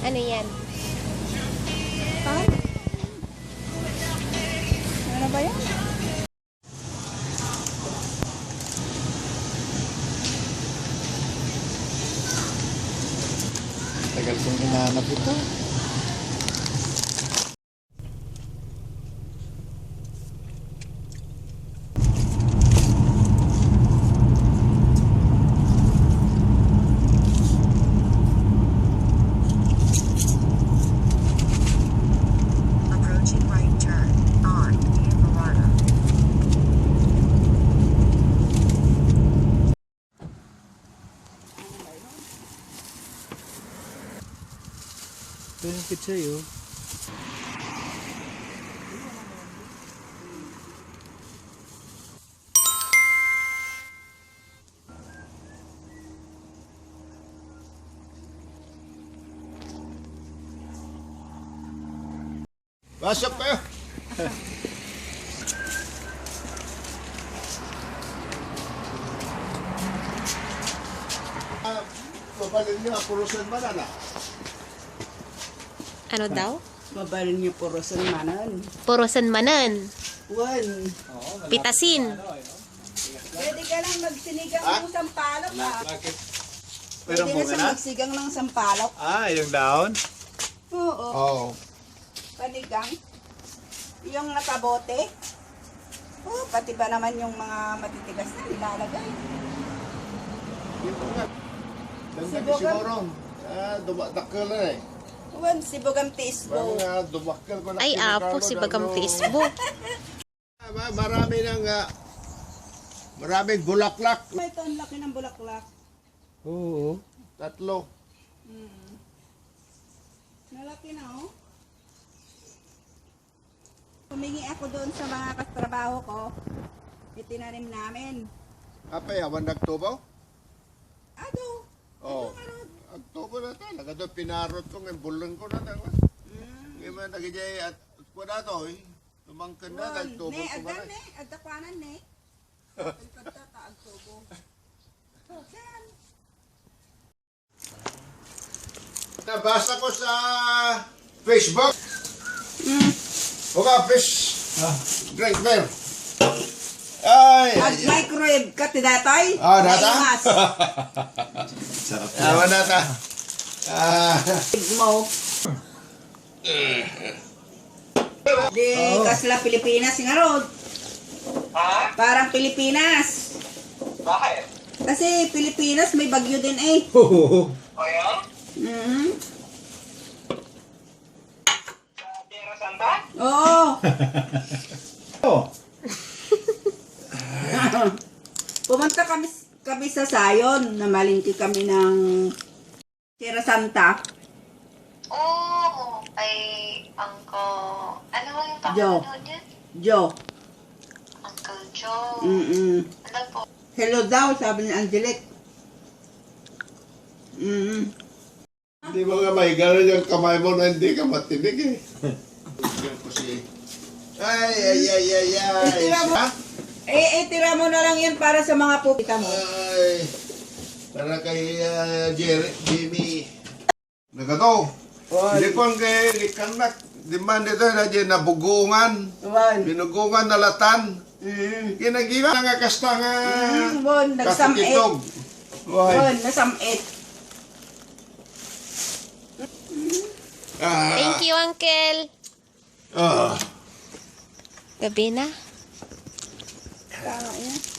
Ano yan? Ay. Ano ba yan? Tagal kong hinahanap ito. Approaching right turn on Mirada. Ito yung pizza yun. Pasok kayo. Pabalin niyo, purusan banana. Ano daw? Mabalin niyo puro manan. Purusan manan. Wan. Pitasin. Pwede ka lang magsinigang ng sampalok ha. Pero Pwede ka lang magsigang ng sampalok. yung daon? Oo. Oo. Panigang. Yung nakabote. Oh, pati ba naman yung mga matitigas na nilalagay. Dagdag siguro. Dumakal na eh. Wan, sibugam tiis mo. Mga dumakal ko na. Ay, apo, si Bagam Tisbo. Marami ng maraming bulaklak. Ito ang laki ng bulaklak. Oo. Tatlo. Nalaki na oh. Humingi ako doon sa mga katrabaho ko. Itinanim namin. Apa yawan nagtubaw? Ado. Oo. Agtubo na talaga. Doon pinarot ko ng bulong ko na talaga. Ngayon man nagijay at po na to eh. Tumangkan na, nagtubo Ne, ko ba agdan na. ne, agdakwanan ne. Agdata, agtubo. Saan? Nabasa ko sa Facebook. Mga fish. Great bear. Ay, At microwave ka ti datoy? data? Naimas. Awan na ta. Mo. Di kasla Pilipinas nga rod. Parang Pilipinas. Bakit? Kasi Pilipinas may bagyo din eh. O yan? Mhm. Sa Tierra Santa? Oo. Oh. Pumunta kami sa Sayon. Namalingki kami ng Tierra Santa. Oh, ay Uncle... Ano ba yung Joe. pangalan niya? Jo. Uncle Joe. Ano po? Hello daw, sabi ni Angelique. Hindi mo nga may gano'n yung kamay mo na hindi ka matinig eh. Yan ko si... Ay. Tira mo, Ha? tira mo na lang yan para sa mga pupita mo. Ay. Para kay Jimmy. Nagato. Hindi ko ang kay kanak. Di man dito na dyan nabugungan. Wan. Binugungan na latan. Kinagiwa nga kasta nga. Bon, nagsamit. Kasikitog. Bon, nasamit. Thank you, Uncle. Ah. Gabi na. Tama yan.